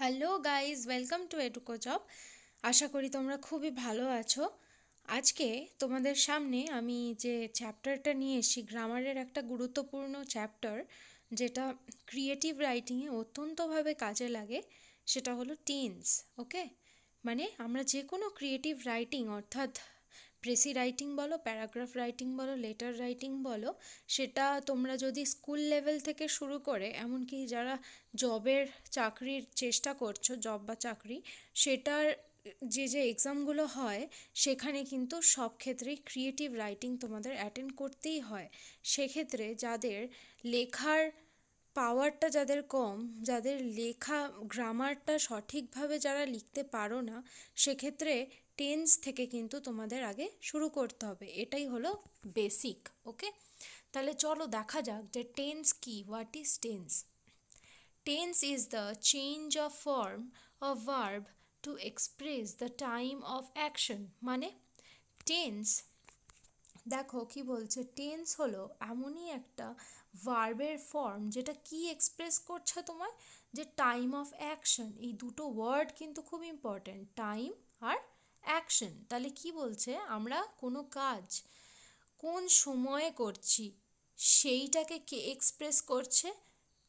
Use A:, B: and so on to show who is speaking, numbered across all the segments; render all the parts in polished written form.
A: Hello guys, welcome to এডুকো জব। আশা করি তোমরা খুবই ভালো আছো। আজকে তোমাদের সামনে আমি যে চ্যাপ্টারটা নিয়ে এসেছি, গ্রামারের একটা গুরুত্বপূর্ণ চ্যাপ্টার, যেটা ক্রিয়েটিভ রাইটিংয়ে অত্যন্তভাবে কাজে লাগে, সেটা হলো টেন্স। ওকে, মানে আমরা যে কোনো ক্রিয়েটিভ রাইটিং, অর্থাৎ প্রেসি রাইটিং বলো, প্যারাগ্রাফ রাইটিং বলো, লেটার রাইটিং বলো, সেটা তোমরা যদি স্কুল লেভেল থেকে শুরু করে এমনকি যারা জবের চাকরির চেষ্টা করছো, জব বা চাকরি, সেটার যে এক্সামগুলো হয় সেখানে কিন্তু সব ক্ষেত্রেই ক্রিয়েটিভ রাইটিং তোমাদের অ্যাটেন্ড করতেই হয়। সেক্ষেত্রে যাদের লেখার পাওয়ারটা যাদের কম, যাদের লেখা গ্রামারটা সঠিকভাবে যারা লিখতে পারো না, সেক্ষেত্রে টেন্স থেকে কিন্তু তোমাদের আগে শুরু করতে হবে। এটাই হলো বেসিক। ওকে, তাহলে চলো দেখা যাক যে টেন্স কি, what is tense. Tense is the change of form of verb to express the time of action। মানে টেন্স, দেখো কি বলছে, টেন্স হলো এমনই একটা ভার্বের ফর্ম যেটা কি এক্সপ্রেস করছে তোমার, যে টাইম অফ অ্যাকশন। এই দুটো ওয়ার্ড কিন্তু খুব ইম্পর্ট্যান্ট, টাইম আর অ্যাকশন। তাহলে কি বলছে, আমরা কোনো কাজ কোন সময়ে করছি সেইটাকে কে এক্সপ্রেস করছে,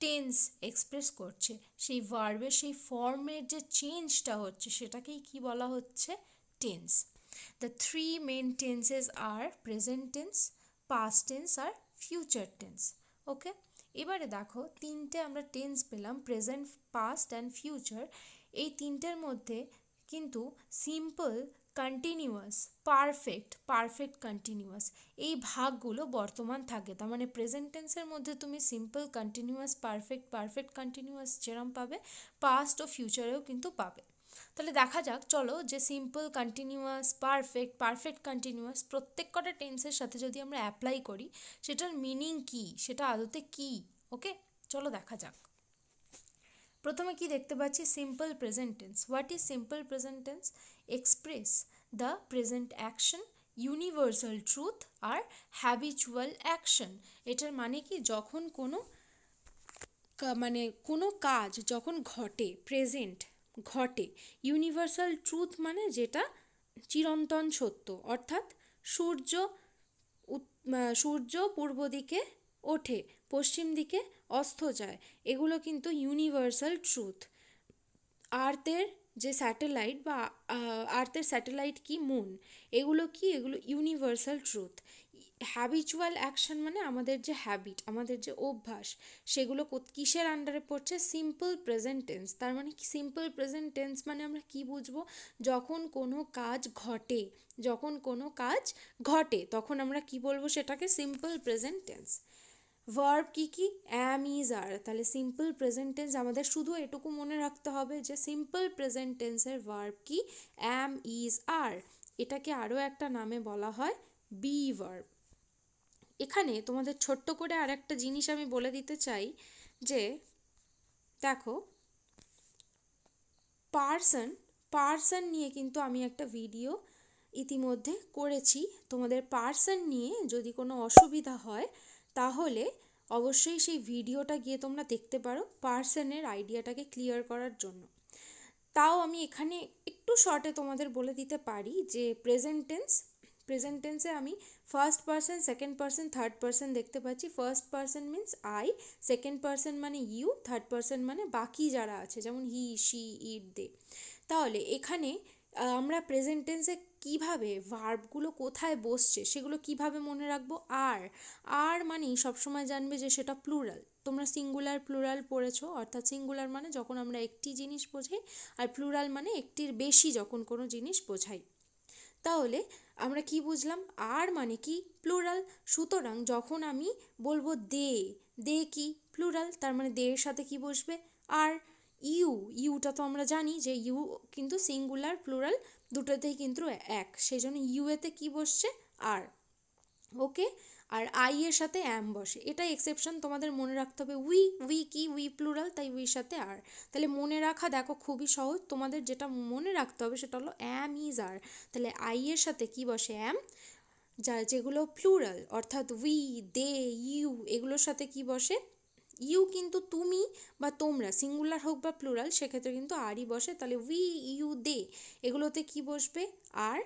A: টেন্স এক্সপ্রেস করছে। সেই ভার্বের সেই ফর্মের যে চেঞ্জটা হচ্ছে সেটাকেই কি বলা হচ্ছে, tense. The three main tenses are present tense, past tense আর future tense। ওকে, এবারে দেখো তিনটে আমরা টেন্স পেলাম, প্রেজেন্ট, পাস্ট অ্যান্ড ফিউচার। এই তিনটের মধ্যে কিন্তু সিম্পল, কন্টিনিউয়াস, পারফেক্ট কন্টিনিউয়াস, এই ভাগগুলো বর্তমান থাকে। তার মানে প্রেজেন্ট টেন্সের মধ্যে তুমি সিম্পল, কন্টিনিউয়াস, পারফেক্ট কন্টিনিউয়াস যেরম পাবে, পাস্ট ও ফিউচারেও কিন্তু পাবে। তাহলে দেখা যাক, চলো, যে সিম্পল, কন্টিনিউয়াস, পারফেক্ট কন্টিনিউয়াস প্রত্যেক কটা টেন্সের সাথে যদি আমরা অ্যাপ্লাই করি সেটার মিনিং কি, সেটা আদতে কি। ওকে, চলো দেখা যাক। প্রথমে কি দেখতে পাচ্ছি, simple present tense. What is simple present tense? Express the present action, universal truth আর হ্যাবিচুয়াল অ্যাকশন। এটার মানে কি, যখন মানে কোনো কাজ যখন ঘটে, প্রেজেন্ট ঘটে, ইউনিভার্সাল ট্রুথ মানে যেটা চিরন্তন সত্য, অর্থাৎ সূর্য সূর্য পূর্ব দিকে ওঠে, পশ্চিম দিকে অস্ত যায়, এগুলো কিন্তু ইউনিভার্সাল ট্রুথ। আর্থের যে স্যাটেলাইট বা আর্থের স্যাটেলাইট কি, মুন, এগুলো কি, এগুলো ইউনিভার্সাল ট্রুথ। হ্যাবিচুয়াল অ্যাকশন মানে আমাদের যে হ্যাবিট, আমাদের যে অভ্যাস, সেগুলো কিসের আন্ডারে পড়ছে, সিম্পল প্রেজেন্ট টেন্স। তার মানে কি, সিম্পল প্রেজেন্ট টেন্স মানে আমরা কি বুঝবো, যখন কোনো কাজ ঘটে, যখন কোনো কাজ ঘটে তখন আমরা কি বলবো, সেটাকে সিম্পল প্রেজেন্ট টেন্স। ভার্ব কি কি, অ্যাম, ইজ, আর। তাহলে সিম্পল প্রেজেন্ট টেন্স আমাদের শুধু এটুকু মনে রাখতে হবে যে সিম্পল প্রেজেন্ট টেন্সের ভার্ব কি, অ্যাম, ইজ, আর। এটাকে আরও একটা নামে বলা হয় বি ভার্ব। এখানে তোমাদের ছোট্ট করে আর একটা জিনিস আমি বলে দিতে চাই, যে দেখো, পার্সন নিয়ে কিন্তু আমি একটা ভিডিও ইতিমধ্যে করেছি। তোমাদের পার্সন নিয়ে যদি কোনো অসুবিধা হয় তাহলে অবশ্যই সেই ভিডিওটা গিয়ে তোমরা দেখতে পারো, পার্সনের আইডিয়াটাকে ক্লিয়ার করার জন্য। তাও আমি এখানে একটু শর্টে তোমাদের বলে দিতে পারি যে প্রেজেন্ট টেন্সে আমি first person, second person, third person দেখতে পাচ্ছি। First person means I, second person মানে ইউ, থার্ড পার্সন মানে বাকি যারা আছে, যেমন হি, শি, ইট, দে। তাহলে এখানে আমরা প্রেজেন্ট টেন্সে কীভাবে ভার্বগুলো কোথায় বসছে সেগুলো কিভাবে মনে রাখবো। আর মানেই সবসময় জানবে যে সেটা প্লুরাল। তোমরা সিঙ্গুলার প্লুরাল পড়েছো, অর্থাৎ সিঙ্গুলার মানে যখন আমরা একটি জিনিস বোঝাই, আর প্লুরাল মানে একটির বেশি যখন কোনো জিনিস বোঝাই। তাহলে আমরা কি বুঝলাম, আর মানে কি, প্লুরাল। সুতরাং যখন আমি বলবো দে কি, প্লুরাল, তার মানে দে এর সাথে কি বসবে, আর। ইউটা তো আমরা জানি যে ইউ কিন্তু সিঙ্গুলার প্লুরাল দুটোতেই কিন্তু এক, সেই জন্য ইউ এতে কি বসছে, আর। ওকে, আর আই এর সাথে অ্যাম বসে, এটা এক্সেপশন, তোমাদের মনে রাখতে হবে। উই কি, উই প্লুরাল, তাই উইর সাথে আর। তাহলে মনে রাখা দেখো খুবই সহজ, তোমাদের যেটা মনে রাখতে হবে সেটা হলো অ্যাম, ইজ, আর। তাহলে আই এর সাথে কি বসে, অ্যাম, যেগুলো প্লুরাল, অর্থাৎ উই, দে, ইউ, এগুলোর সাথে কি বসে, ইউ কিন্তু তুমি বা তোমরা, সিঙ্গুলার হোক বা প্লুরাল, সেক্ষেত্রে কিন্তু আরই বসে। তাহলে উই, ইউ, দে, এগুলোতে কি বসবে? আর।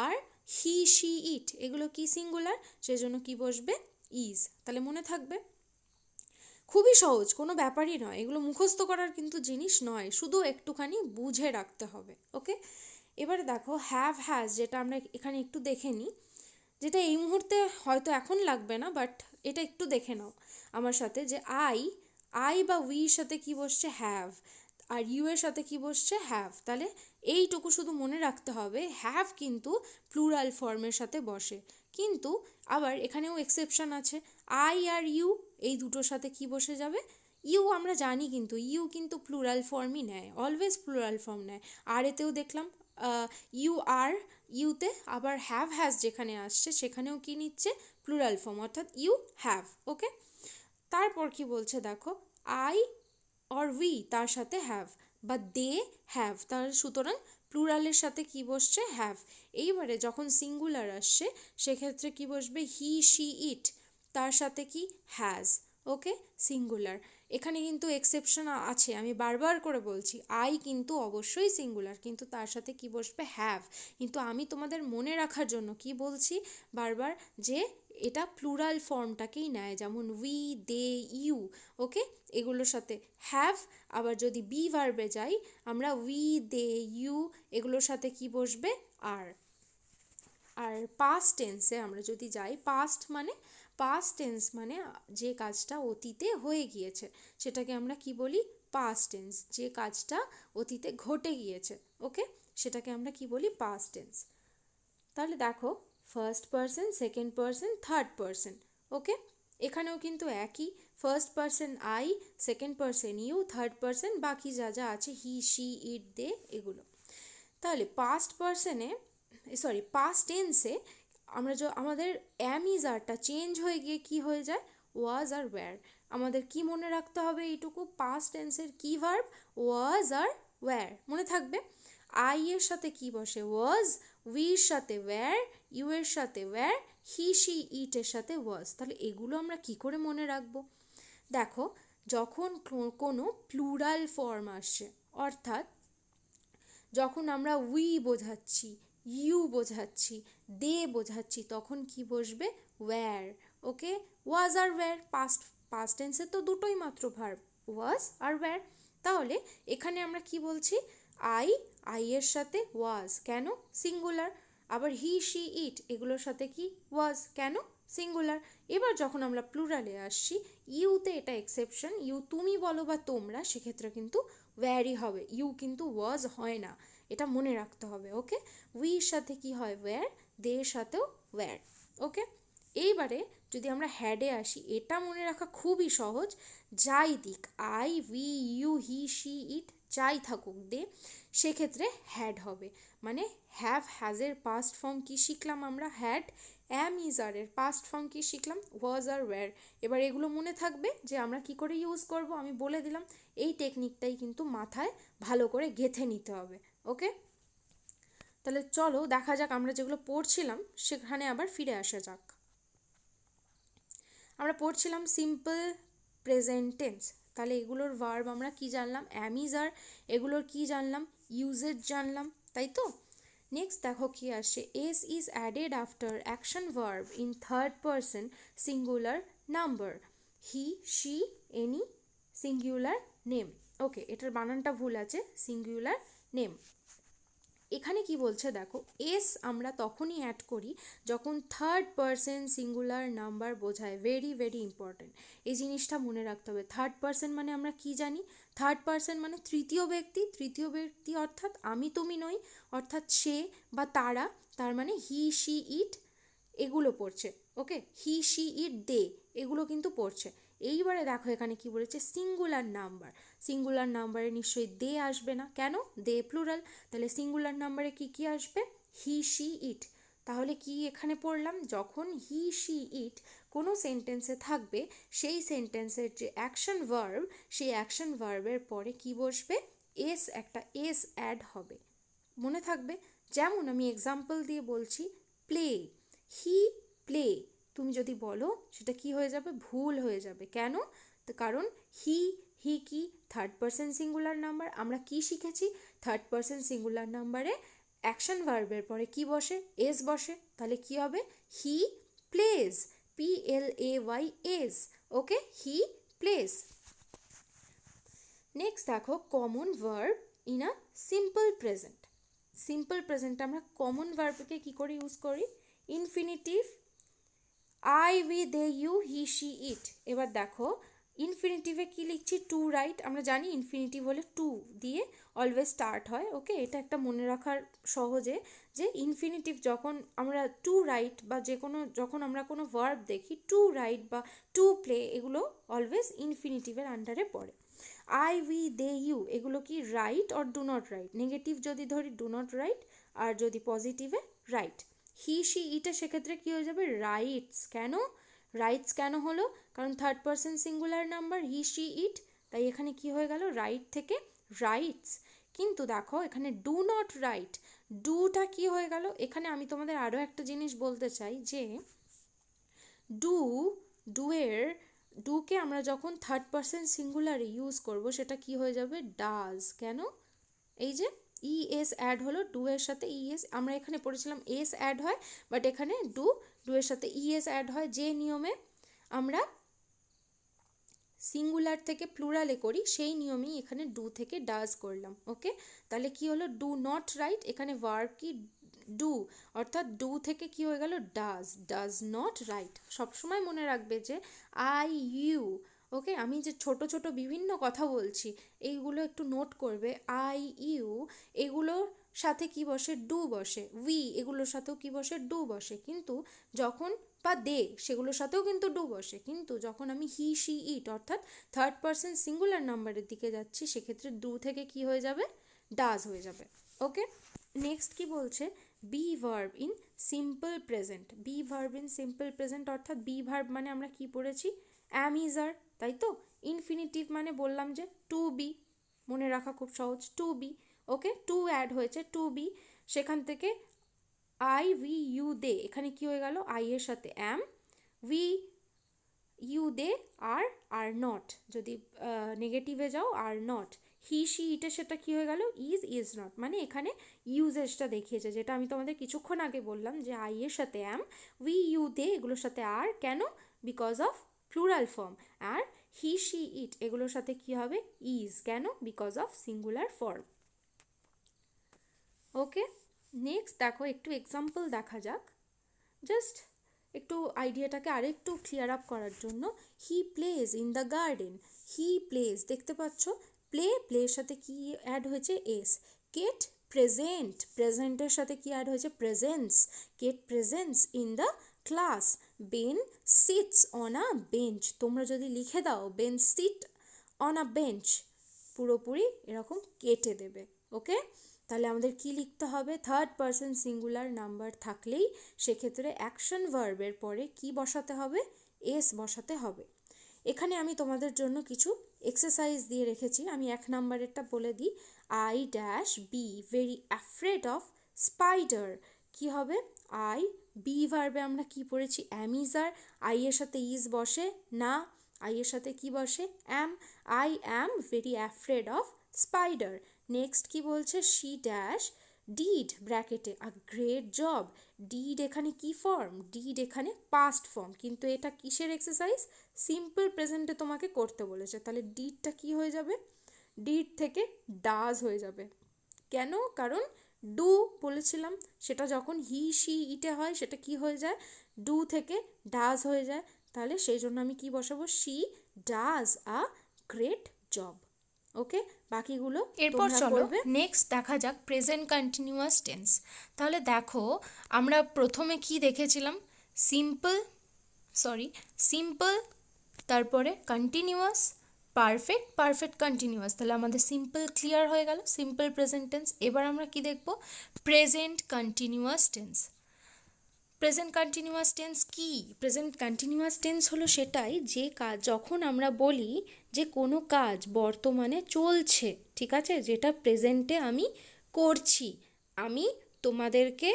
A: আর হি, শি, ইট, এগুলো কি সিঙ্গুলার, সেজন্য কি বসবে? ইজ। তাহলে মনে থাকবে, খুবই সহজ, কোনো ব্যাপারই নয়, এগুলো মুখস্থ করার কিন্তু জিনিস নয়, শুধু একটুখানি বুঝে রাখতে হবে। ওকে, এবারে দেখো হ্যাভ হ্যাজ, যেটা আমরা এখানে একটু দেখে নিই, যেটা এই মুহূর্তে হয়তো এখন লাগবে না, বাট এটা একটু দেখে নাও আমার সাথে, যে আই বা উইর সাথে কি বসছে? হ্যাভ। আর ইউ এর সাথে কি বসছে? হ্যাভ। তাহলে এইটুকু শুধু মনে রাখতে হবে, হ্যাভ কিন্তু প্লুরাল ফর্মের সাথে বসে, কিন্তু আবার এখানেও এক্সেপশন আছে। আই আর ইউ এই দুটোর সাথে কি বসে যাবে? ইউ আমরা জানি, কিন্তু ইউ কিন্তু প্লুরাল ফর্মই নেয়, অলওয়েজ প্লুরাল ফর্ম নেয়। আর এতেও দেখলাম ইউ আর, ইউতে আবার হ্যাভ হ্যাজ যেখানে আসছে সেখানেও কি নিচ্ছে? প্লুরাল ফর্ম, অর্থাৎ ইউ হ্যাভ। ওকে, তারপর কি বলছে দেখো, আই অর উই তার সাথে হ্যাভ, বা দে হ্যাভ, তার সুতরাং প্লুরালের সাথে কি বসছে? হ্যাভ। এইবারে যখন সিঙ্গুলার আসছে সেক্ষেত্রে কি বসবে? হি, শি, ইট, তার সাথে কি? হ্যাজ। Okay, singular. এখানে কিন্তু এক্সেপশন আছে, আমি বারবার করে বলছি, আই কিন্তু অবশ্যই সিঙ্গুলার, কিন্তু তার সাথে কি বসবে? হ্যাভ। কিন্তু আমি তোমাদের মনে রাখার জন্য কি বলছি বারবার, যে এটা প্লুরাল ফর্মটাকেই নেয়, যেমন উই, দে, ইউ। ওকে, এগুলোর সাথে হ্যাভ। আবার যদি বি ভার্বে যাই আমরা, উই, দে, ইউ, এগুলোর সাথে কি বসবে? আর। আর পাস্ট টেন্সে আমরা যদি যাই, পাস্ট টেন্স মানে যে কাজটা অতীতে হয়ে গিয়েছে সেটাকে আমরা কি বলি? Past tense. যে কাজটা অতীতে ঘটে গিয়েছে, ওকে, সেটাকে আমরা কি বলি? Past tense. তাহলে দেখো, first person, second person, third person. Okay, এখানেও কিন্তু একই, first person I, second person you, third person বাকি যা যা আছে, হি, শি, ইট, দে, এগুলো। তাহলে পাস্ট টেন্সে আমরা আমাদের অ্যাম ইজ আরটা চেঞ্জ হয়ে গিয়ে কি হয়ে যায়? ওয়াজ আর ওয়্যার। আমাদের কি মনে রাখতে হবে এইটুকু? পাস্ট টেন্সের কি ভার্ব? ওয়াজ আর ওয়্যার। মনে থাকবে, আই এর সাথে কি বসে? ওয়াজ, উইর সাথে ওয়্যার, ইউ এর সাথে ওয়্যার, হি, শি, ইট এর সাথে ওয়াজ। তাহলে এগুলো আমরা কি করে মনে রাখবো? দেখো, যখন কোনো প্লুরাল ফর্ম আসছে, অর্থাৎ যখন আমরা উই বোঝাচ্ছি, ইউ বোঝাচ্ছি, দে বোঝাচ্ছি, তখন কি বসবে? ওয়্যার। ওকে, ওয়াজ আর ওয়্যার, পাস্ট টেন্সে তো দুটোই মাত্র ভার্ব, ওয়াজ আর ওয়্যার। তাহলে এখানে আমরা কি বলছি? আই এর সাথে ওয়াজ, কেন? সিঙ্গুলার। আবার হি, শি, ইট, এগুলোর সাথে কি? ওয়াজ, কেন? সিঙ্গুলার। এবার যখন আমরা প্লুরালে আসছি, ইউতে এটা এক্সেপশন, ইউ তুমি বলো বা তোমরা, সেক্ষেত্রে কিন্তু ওয়্যারই হবে, ইউ কিন্তু ওয়াজ হয় না, এটা মনে রাখতে হবে। ওকে, উইর সাথে কি হয়? ওয়্যার, দের সাথেও ওয়্যার। ওকে, এইবারে যদি আমরা হ্যাডে আসি, এটা মনে রাখা খুবই সহজ, যাই দিক, I, we, you, he, she, it, যাই থাকুক দে, সেক্ষেত্রে হ্যাড হবে। মানে হ্যাভ হ্যাজের পাস্ট ফর্ম কি শিখলাম আমরা? হ্যাড। অ্যাম ইজ আর এর পাস্ট ফর্ম কি শিখলাম? ওয়াজ আর ওয়্যার। এবার এগুলো মনে থাকবে যে আমরা কি করে ইউজ করব, আমি বলে দিলাম। এই টেকনিকটাই কিন্তু মাথায় ভালো করে গেঁথে নিতে হবে। ওকে, তাহলে চলো দেখা যাক, আমরা যেগুলো পড়ছিলাম সেখানে আবার ফিরে আসা যাক। আমরা পড়ছিলাম সিম্পল প্রেজেন্ট টেন্স। তাহলে এগুলোর ভার্ব আমরা কি জানলাম? অ্যাম ইজ আর। এগুলোর কি জানলাম? ইউজেজ জানলাম, তাই তো? নেক্সট দেখো কি আসছে, S is added after action verb in third person singular number, he, she, any, singular name. Okay, এটার বানানটা ভুল আছে, সিঙ্গুলার নেম। এখানে কি বলছে দেখো, এস আমরা তখনই অ্যাড করি যখন থার্ড পারসন সিঙ্গুলার নাম্বার বোঝায়। ভেরি ভেরি ইম্পর্টেন্ট, এই জিনিসটা মনে রাখতে হবে। থার্ড পারসন মানে আমরা কি জানি? থার্ড পারসন মানে তৃতীয় ব্যক্তি। তৃতীয় ব্যক্তি অর্থাৎ আমি তুমি নই, অর্থাৎ সে বা তারা, তার মানে হি, শি, ইট, এগুলো পড়ছে। ওকে, হি, শি, ইট, দে, এগুলো কিন্তু পড়ছে। এইবারে দেখো এখানে কি বলেছে? Singular number. সিঙ্গুলার নাম্বারে নিশ্চয়ই দে আসবে না, কেন? দে প্লুরাল। তাহলে সিঙ্গুলার নাম্বারে কি কি আসবে? হি, শি, ইট। তাহলে কি এখানে পড়লাম? যখন হি, শি, ইট কোনো সেন্টেন্সে থাকবে, সেই সেন্টেন্সের যে অ্যাকশন ভার্ব, সেই অ্যাকশন ভার্বের পরে কি বসবে? এস, একটা এস অ্যাড হবে। মনে থাকবে? যেমন আমি এক্সাম্পল দিয়ে বলছি, প্লে, হি প্লে, তুমি যদি বলো সেটা কি হয়ে যাবে? ভুল হয়ে যাবে, কেন? তো কারণ হি কি থার্ড পারসন সিঙ্গুলার নাম্বার। আমরা কি শিখেছি, থার্ড পারসন সিঙ্গুলার নাম্বারে অ্যাকশন ভার্বের পরে কি বসে, এস বসে। তাহলে কি হবে, he plays, PLAYS। Okay, he plays. Next দেখো common verb in a simple present. Simple present আমরা কমন ভার্বকে কি করে ইউজ করি, infinitive, I, we, they, you, he, she, it. এবার দেখো ইনফিনিটিভে কি লিখছি, টু রাইট। আমরা জানি ইনফিনিটিভ হলে টু দিয়ে অলওয়েজ স্টার্ট হয়। ওকে, এটা একটা মনে রাখার সহজে, যে ইনফিনিটিভ যখন আমরা টু রাইট বা যে কোনো যখন আমরা কোনো ভার্ব দেখি, টু রাইট বা টু প্লে, এগুলো অলওয়েজ ইনফিনিটিভের আন্ডারে পড়ে। আই, উই, দে, ইউ এগুলো কি right or do not right. Negative যদি ধরি ডু নট রাইট, আর যদি পজিটিভে রাইট। হি, শি, ইটে সেক্ষেত্রে কী হয়ে যাবে, রাইটস। কেন রাইটস কেন হলো, কারণ third person singular number he, she, it, তাই এখানে কি হয়ে গেল, রাইট থেকে রাইটস। কিন্তু দেখো এখানে ডু নট রাইট, ডুটা কি হয়ে গেল। এখানে আমি তোমাদের আরও একটা জিনিস বলতে চাই, যে ডুকে আমরা যখন থার্ড পারসন সিঙ্গুলারে ইউজ করব, সেটা কি হয়ে যাবে, ডাজ। কেন, এই যে ইএস অ্যাড হলো, ডু এর সাথে ইএস, আমরা এখানে পড়েছিলাম এস অ্যাড হয়, বাট এখানে ডু এর সাথে ইএস অ্যাড হয়, যে নিয়মে আমরা সিঙ্গুলার থেকে প্লুরালে করি, সেই নিয়মেই এখানে ডু থেকে ডাজ করলাম। ওকে, তাহলে কি হলো, ডু নট রাইট, এখানে ভার্ব কি ডু, অর্থাৎ ডু থেকে কি হয়ে গেল, ডাজ নট রাইট। সবসময় মনে রাখবে যে আই, ইউ, ওকে, আমি যে ছোট ছোট বিভিন্ন কথা বলছি এইগুলো একটু নোট করবে। আই, ইউ এগুলোর সাথে কি বসে, ডু বসে। উই এগুলোর সাথেও কি বসে, ডু বসে। কিন্তু যখন বা দে সেগুলোর সাথেও কিন্তু ডু বসে, কিন্তু যখন আমি হি, শি, ইট অর্থাৎ থার্ড পারসন সিঙ্গুলার নাম্বারের দিকে যাচ্ছি, সেক্ষেত্রে ডু থেকে কি হয়ে যাবে, ডাজ হয়ে যাবে। ওকে, নেক্সট কি বলছে, be verb in simple present. Be verb in simple present অর্থাৎ বি ভার্ব মানে আমরা কি পড়েছি, অ্যাম, ইজ, আর, তাই তো। ইনফিনিটিভ মানে বললাম যে টু বি, মনে রাখা খুব সহজ, two B. Okay, to add হয়েছে, টু বি, সেখান থেকে আই, উই, ইউ, দে, এখানে কি হয়ে গেল, আই এর সাথে am, we, you, they, are not, যদি নেগেটিভে যাও আর নট। হি, শি, ইটে সেটা কি হয়ে গেল, ইজ নট, মানে এখানে ইউজেসটা দেখিয়েছে, যেটা আমি তোমাদের কিছুক্ষণ আগে বললাম, যে আই এর সাথে অ্যাম, উই, ইউ, দে এগুলোর সাথে আর, কেন, বিকজ অফ প্লুরাল ফর্ম। আর হি, শি, ইট এগুলোর সাথে কি হবে, ইজ, কেন, because of singular form. Okay, next দেখো একটু এক্সাম্পল দেখা যাক, জাস্ট একটু আইডিয়াটাকে আরেকটু ক্লিয়ার আপ করার জন্য। He plays in the garden, he plays, দেখতে পাচ্ছ প্লের সাথে কি অ্যাড হয়েছে, এস। কেট প্রেজেন্টের সাথে কি অ্যাড হয়েছে, presents, Kate presents in the class. Ben sits on a bench, তোমরা যদি লিখে দাও Ben sit on a bench, পুরোপুরি এরকম কেটে দেবে। ওকে, তাহলে আমাদের কি লিখতে হবে, থার্ড পারসন সিঙ্গুলার নাম্বার থাকলেই সেক্ষেত্রে অ্যাকশন ভার্বের পরে কি বসাতে হবে, এস বসাতে হবে। এখানে আমি তোমাদের জন্য কিছু এক্সারসাইজ দিয়ে রেখেছি, আমি 1 নাম্বারেরটা বলে দিই। I dash be very afraid of spider, কি হবে, আই, বি ভার্বে আমরা কি পড়েছি, অ্যামিজার, আই এর সাথে ইজ বসে না, আই এর সাথে কি বসে, am, I am very afraid of spider. Next কি বলছে, শি ড্যাশ ডিড ব্র্যাকেটে আ গ্রেট জব, ডিড এখানে কি ফর্ম, ডিড এখানে পাস্ট ফর্ম, কিন্তু এটা কিসের এক্সারসাইজ, সিম্পল প্রেজেন্টে তোমাকে করতে বলেছে, তাহলে ডিডটা কি হয়ে যাবে, ডিড থেকে ডাজ হয়ে যাবে। কেন, কারণ ডু বলেছিলাম, সেটা যখন হি, শি, ইটে হয় সেটা কি হয়ে যায়, ডু থেকে ডাজ হয়ে যায়, তাহলে সেই জন্য আমি কি বসাবো, she does a great job. Okay, বাকিগুলো
B: এরপর চলো নেক্সট দেখা যাক প্রেজেন্ট কন্টিনিউয়াস টেন্স। তাহলে দেখো আমরা প্রথমে কি দেখেছিলাম, সিম্পল, তারপরে কন্টিনিউয়াস, পারফেক্ট কন্টিনিউয়াস। তাহলে আমাদের সিম্পল ক্লিয়ার হয়ে গেল, সিম্পল প্রেজেন্ট টেন্স। এবার আমরা কি দেখব, present continuous tense. Present continuous tense কি, প্রেজেন্ট কন্টিনিউয়াস টেন্স হলো সেটাই যে কাজ যখন আমরা বলি যে কোনো কাজ বর্তমানে চলছে, ঠিক আছে, যেটা প্রেজেন্টে আমি করছি, আমি তোমাদেরকে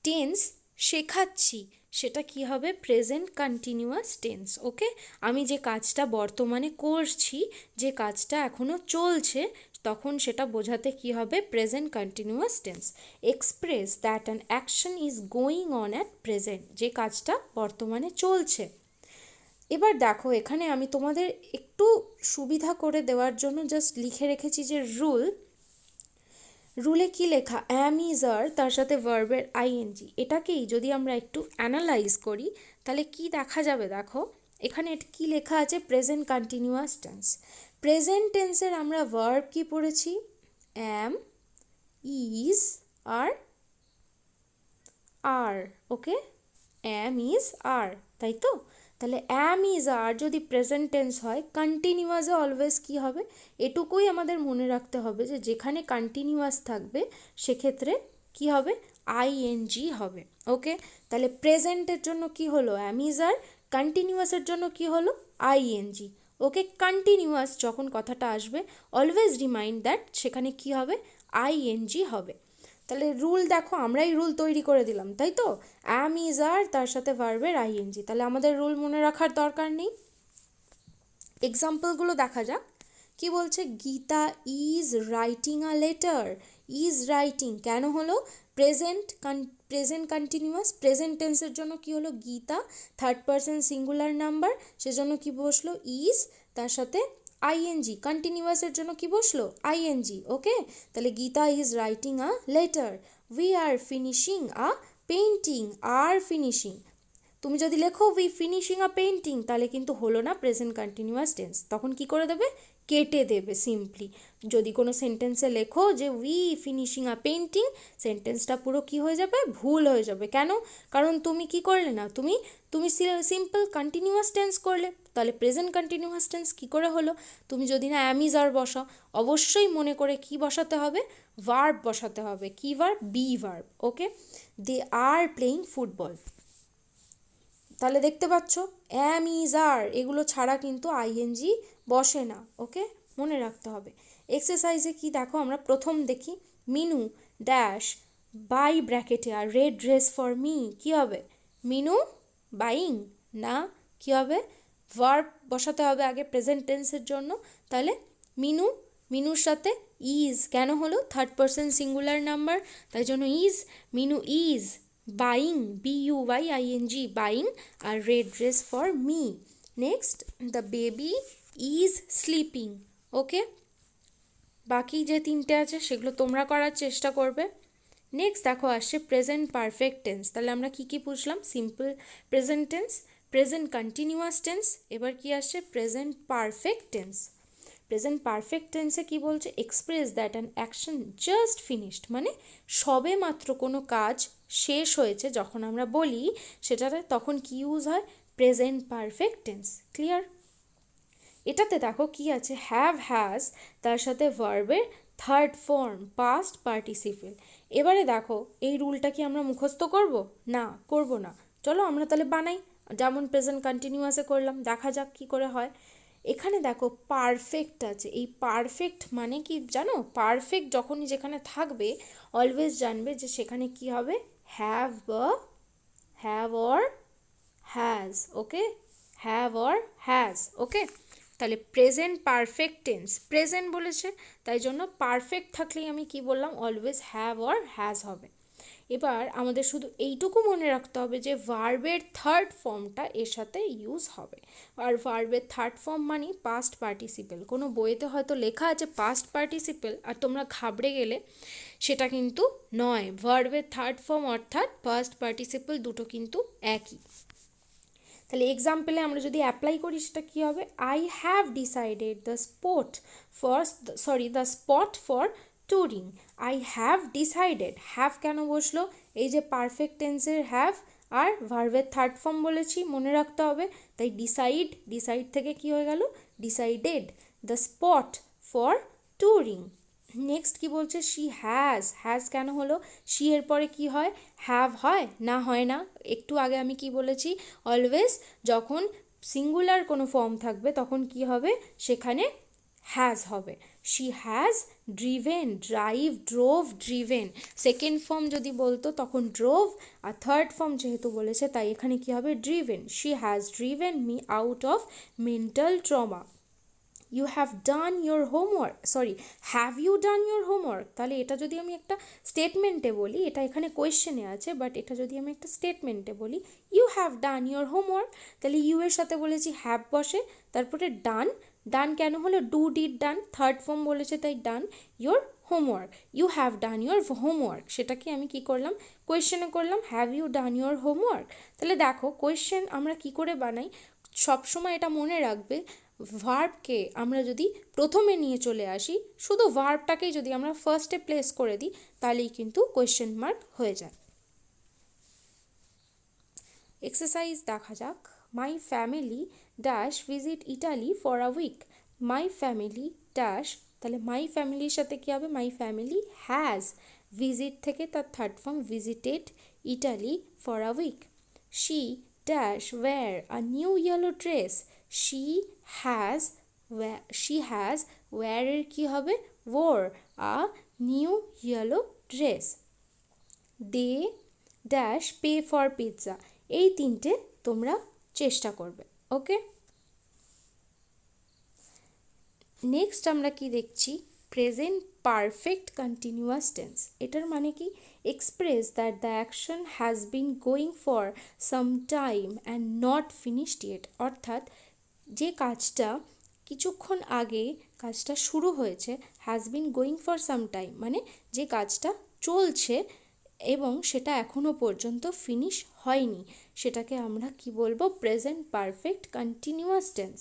B: টেন্স শেখাচ্ছি, সেটা কি হবে প্রেজেন্ট কন্টিনিউয়াস টেন্স। ওকে, আমি যে কাজটা বর্তমানে করছি, যে কাজটা এখনো চলছে, তখন সেটা বোঝাতে কি হবে present continuous tense. Express that an action is going on at present, যে কাজটা বর্তমানে চলছে। এবার দেখো এখানে আমি তোমাদের একটু সুবিধা করে দেওয়ার জন্য জাস্ট লিখে রেখেছি যে রুলে কি লেখা অ্যাম ইজ আর, তার সাথে ভার্বের আইএনজি। এটাকেই যদি আমরা একটু অ্যানালাইজ করি তাহলে কি দেখা যাবে দেখো, এখানে কি লেখা আছে প্রেজেন্ট কন্টিনিউয়াস টেন্স। প্রেজেন্ট টেন্সের আমরা ভার্ব কি পড়েছি অ্যাম, is, R. Okay, am is আর, তাই তো? তাহলে অ্যাম ইজ আর যদি প্রেজেন্ট টেন্স হয়, কন্টিনিউয়াসে অলওয়েজ কি হবে, এটুকুই আমাদের মনে রাখতে হবে যে যেখানে কন্টিনিউয়াস থাকবে সেক্ষেত্রে কি হবে আইএনজি হবে। ওকে, তাহলে প্রেজেন্টের জন্য কি হলো অ্যাম ইজ আর, কন্টিনিউয়াসের জন্য কি হলো আইএনজি। ওকে, কন্টিনিউয়াস যখন কথাটা আসবে অলওয়েজ রিমাইন্ড দ্যাট সেখানে কি হবে আইএনজি হবে। তাহলে রুল দেখো, আমরাই রুল তৈরি করে দিলাম, তাই তো? অ্যাম ইজ আর, তার সাথে ভার্বের আইএনজি, তাহলে আমাদের রুল মনে রাখার দরকার নেই। এক্সাম্পলগুলো দেখা যাক। কি বলছে, Gita is writing a letter. Is writing কেন হলো প্রেজেন্ট কন্টিনিউয়াস, প্রেজেন্ট টেন্সের জন্য কি হলো Gita, third person singular number, সেজন্য কি বসলো ইজ, তার সাথে আইএনজি। কন্টিনিউয়াসের জন্য কি বসলো আইএনজি। ওকে, তাহলে Gita is writing a letter. We are finishing a painting, are finishing. তুমি যদি লেখো উই ফিনিশিং আ পেইন্টিং তাহলে কিন্তু হলো না প্রেজেন্ট কন্টিনিউয়াস টেন্স, তখন কি করে দেবে কেটে দেবে সিম্পলি। যদি কোনো সেন্টেন্সে লেখো যে উই ফিনিশিং আ পেইন্টিং, সেন্টেন্সটা পুরো কি হয়ে যাবে ভুল হয়ে যাবে। কেন? কারণ তুমি কি করলে না, তুমি সিম্পল কন্টিনিউয়াস টেন্স করলে, তাহলে প্রেজেন্ট কন্টিনিউয়াস টেন্স কি করে হলো? তুমি যদি না অ্যাম ইজ আর বসাও, অবশ্যই মনে করে কি বসাতে হবে ভার্ব বসাতে হবে। কি verb? Be verb. Okay, they are playing football. তাহলে দেখতে পাচ্ছ অ্যাম ইজ আর এগুলো ছাড়া কিন্তু আইএনজি বসে না। ওকে, মনে রাখতে হবে। এক্সারসাইজে কি দেখো, আমরা প্রথম দেখি মিনু ড্যাশ বাই ব্র্যাকেটে a red dress for me, কি হবে মিনু বাইং, না কি হবে ভার্ব বসাতে হবে আগে প্রেজেন্ট টেন্সের জন্য। তাহলে মিনুর সাথে ইজ কেন হলো থার্ড পারসন সিঙ্গুলার নাম্বার, তাই জন্য is, Minu is buying, BUYING buying a red dress for me. Next the baby is sleeping. Okay, বাকি যে তিনটে আছে সেগুলো তোমরা করার চেষ্টা করবে। নেক্সট দেখো আসছে প্রেজেন্ট পারফেক্ট টেন্স। তাহলে আমরা কি কি বুঝলাম, simple present tense, present continuous tense, এবার কি আসছে present perfect tense. Present perfect টেন্সে কি বলছে, express that an action just finished, মানে সবে মাত্র কোনো কাজ শেষ হয়েছে যখন আমরা বলি সেটাতে তখন কি ইউজ হয় প্রেজেন্ট পারফেক্ট টেন্স। ক্লিয়ার? এটাতে দেখো কি আছে হ্যাভ, হ্যাজ, তার সাথে ভার্বের থার্ড ফর্ম পাস্ট পার্টিসিপেল। এবারে দেখো এই রুলটা কি আমরা মুখস্থ করব? না, করব না। চলো আমরা তাহলে বানাই, যেমন প্রেজেন্ট কন্টিনিউয়াসে করলাম, দেখা যাক কি করে হয়। এখানে দেখো পারফেক্ট আছে, এই পারফেক্ট মানে কি জানো, পারফেক্ট যখনই যেখানে থাকবে অলওয়েজ জানবে যে সেখানে কি হবে have or has. Okay, have or has. Okay, তাহলে প্রেজেন্ট পারফেক্ট টেন্স, প্রেজেন্ট বলেছে তাই জন্য পারফেক্ট থাকলেই আমি কি বললাম অলওয়েজ হ্যাভ অর হ্যাজ হবে। এবার আমাদের শুধু এইটুকু মনে রাখতে হবে যে ভার্বের থার্ড ফর্মটা এর সাথে ইউজ হবে। আর ভার্বের থার্ড ফর্ম মানে পাস্ট পার্টিসিপেল। কোনো বইয়েতে হয়তো লেখা আছে পাস্ট পার্টিসিপেল আর তোমরা ঘাবড়ে গেলে, সেটা কিন্তু নয়। ভার্বের থার্ড ফর্ম অর্থাৎ পাস্ট পার্টিসিপেল দুটো কিন্তু একই। তাহলে এক্সাম্পলে আমরা যদি অ্যাপ্লাই করি সেটা কী হবে, I have decided the spot for touring. I have decided, have কেন বসলো, এই যে পারফেক্ট টেন্সের হ্যাভ আর ভার্বের থার্ড ফর্ম বলেছি মনে রাখতে হবে, তাই ডিসাইড থেকে কি হয়ে গেল decided, the spot for touring. Next কি বলছে, শি হ্যাজ কেন হলো, শি এর পরে কি হয় হ্যাভ হয় না, হয় না। একটু আগে আমি কি বলেছি, অলওয়েজ যখন সিঙ্গুলার কোনো ফর্ম থাকবে তখন কি হবে সেখানে হ্যাজ হবে। She has driven, drive, drove, driven. Second form যদি বলতো তখন ড্রোভ, আর থার্ড ফর্ম যেহেতু বলেছে তাই এখানে কি হবে, driven. She has driven me out of mental trauma. You have done your homework, sorry, have you done your homework. তাহলে এটা যদি আমি একটা স্টেটমেন্টে বলি, এটা এখানে কোয়েশ্চেনে আছে, বাট এটা যদি আমি একটা স্টেটমেন্টে বলি, you have done your homework, তাহলে ইউ এর সাথে বলেছি হ্যাভ বসে, তারপরে ডান। ডান কেন হলো, do did done, third form বলেছে তাই done your homework. You have done your homework, সেটাকে আমি কি করলাম, কোয়েশ্চেনে করলাম, have you done your homework. তাহলে দেখো কোয়েশ্চেন আমরা কি করে বানাই, সবসময় এটা মনে রাখবে, ভার্বকে আমরা যদি প্রথমে নিয়ে চলে আসি, শুধু ভার্বটাকেই যদি আমরা ফার্স্টে প্লেস করে দিই, তাহলেই কিন্তু কোয়েশ্চেন মার্ক হয়ে যায়। এক্সারসাইজ দেখা যাক। My family dash visit Italy for a week. My family dash, তাহলে মাই ফ্যামিলির সাথে কী হবে, মাই ফ্যামিলি হ্যাজ, ভিজিট থেকে তার third form visited Italy for a week. She dash wear a new yellow dress. She has, she has ওয়্যারের কী হবে, worn a new yellow dress. They dash pay for pizza. এই তিনটে তোমরা চেষ্টা করবে, ওকে। নেক্সট আমরা কি দেখছি, প্রেজেন্ট পারফেক্ট কন্টিনিউয়াস টেন্স। এটার মানে কি, express that the action has been going for some time and not finished yet. অর্থাৎ যে কাজটা কিছুক্ষণ আগে কাজটা শুরু হয়েছে, has been going for some time মানে যে কাজটা চলছে এবং সেটা এখনও পর্যন্ত ফিনিশ হয়নি, সেটাকে আমরা কি বলবো, প্রেজেন্ট পারফেক্ট কন্টিনিউয়াস টেন্স।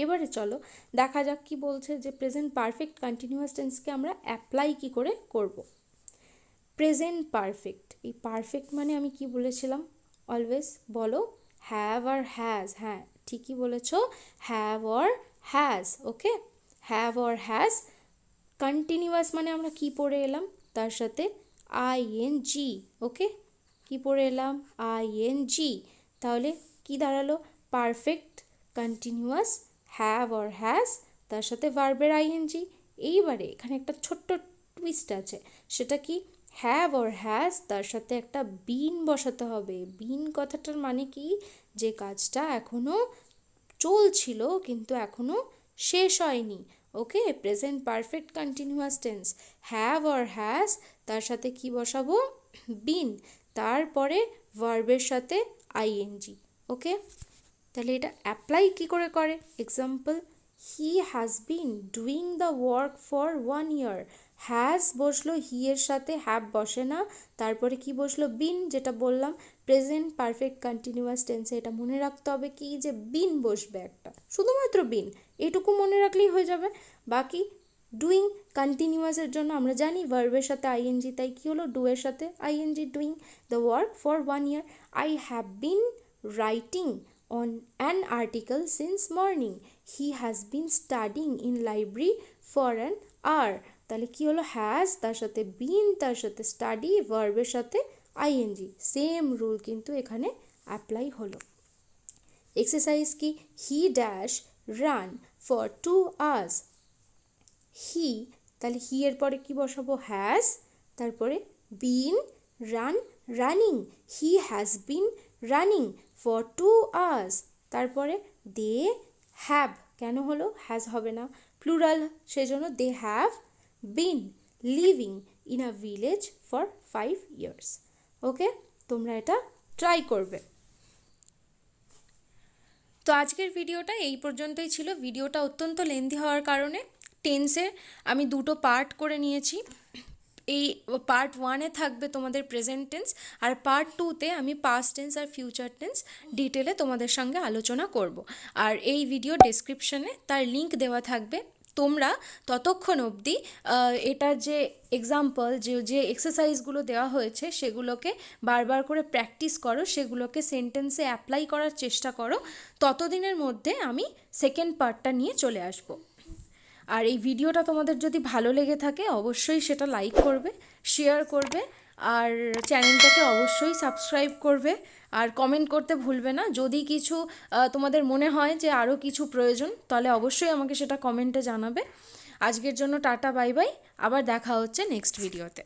B: এবারে চলো দেখা যাক কি বলছে, যে প্রেজেন্ট পারফেক্ট কন্টিনিউয়াস টেন্সকে আমরা অ্যাপ্লাই কি করে করব। প্রেজেন্ট পারফেক্ট, এই পারফেক্ট মানে আমি কি বলেছিলাম, অলওয়েজ বলো হ্যাভ আর হ্যাজ। হ্যাঁ ঠিকই বলেছ, have or has, okay. Have or has. Continuous মানে আমরা কি পড়ে এলাম, তার সাথে আইএনজি, ওকে। কি পড়ে এলাম, আইএনজি। তাহলে কি দাঁড়ালো, perfect continuous have or has, তার সাথে ভার্বের আইএনজি। এইবারে এখানে একটা ছোট্ট টুইস্ট আছে, সেটা কি, হ্যাভ অর হ্যাজ তার সাথে একটা বিন বসাতে হবে। বিন কথাটার মানে কি, যে কাজটা এখনও চলছিল কিন্তু এখনও শেষ হয়নি, okay. Present perfect continuous tense, have or has তার সাথে কি বসাবো, বিন, তারপরে ভার্বের সাথে আইএনজি, ওকে। তাহলে এটা অ্যাপ্লাই কি করে করে, example, he has been doing the work for 1 year। Has বসলো, হি এর সাথে হ্যাভ বসে না, তারপরে কি বসলো, বিন, যেটা বললাম প্রেজেন্ট পারফেক্ট কন্টিনিউয়াস টেন্সে এটা মনে রাখতে হবে কি, যে বিন বসবে একটা, শুধুমাত্র বিন, এটুকু মনে রাখলেই হয়ে যাবে। বাকি ডুইং কন্টিনিউয়াসের জন্য আমরা জানি ভার্বের সাথে আইএনজি, তাই কি হলো, ডু এর সাথে ING, doing the work for 1 year। I have been writing on an article since morning. He has been studying in library for an hour। তাহলে কি হলো, হ্যাজ তার সাথে বিন তার সাথে স্টাডি, ভার্বের সাথে আইএনজি। সেম রুল কিন্তু এখানে অ্যাপ্লাই হলো। এক্সারসাইজ কি, he dash run for 2 hours। He, তাহলে হি এর পরে কি বসাবো, হ্যাজ, তারপরে been, run, running. He has been running for 2 hours। তারপরে দে হ্যাভ, কেন হলো, হ্যাজ হবে না, প্লুরাল, সেজন্য they have been living in a village for 5 years। Okay, তোমরা এটা ট্রাই করবে।
A: তো আজকের ভিডিওটা এই পর্যন্তই ছিল। ভিডিওটা অত্যন্ত লেন্দি হওয়ার কারণে টেন্সে আমি দুটো পার্ট করে নিয়েছি। এই পার্ট 1-এ থাকবে তোমাদের প্রেজেন্ট টেন্স, আর পার্ট 2-তে আমি পাস্ট টেন্স আর ফিউচার টেন্স ডিটেলে তোমাদের সঙ্গে আলোচনা করব। আর এই ভিডিও ডেসক্রিপশনে তার লিঙ্ক দেওয়া থাকবে। তোমরা ততক্ষণ অবধি এটার যে এক্সাম্পল, যে এক্সারসাইজগুলো দেওয়া হয়েছে সেগুলোকে বারবার করে প্র্যাকটিস করো, সেগুলোকে সেন্টেন্সে অ্যাপ্লাই করার চেষ্টা করো। ততদিনের মধ্যে আমি সেকেন্ড পার্টটা নিয়ে চলে আসবো। আর এই ভিডিওটা তোমাদের যদি ভালো লেগে থাকে অবশ্যই সেটা লাইক করবে, শেয়ার করবে, আর চ্যানেলটাকে অবশ্যই সাবস্ক্রাইব করবে আর কমেন্ট করতে ভুলবে না। যদি কিছু তোমাদের মনে হয় যে আরও কিছু প্রয়োজন, তাহলে অবশ্যই আমাকে সেটা কমেন্টে জানাবে। আজকের জন্য টাটা, বাই বাই, আবার দেখা হচ্ছে নেক্সট ভিডিওতে।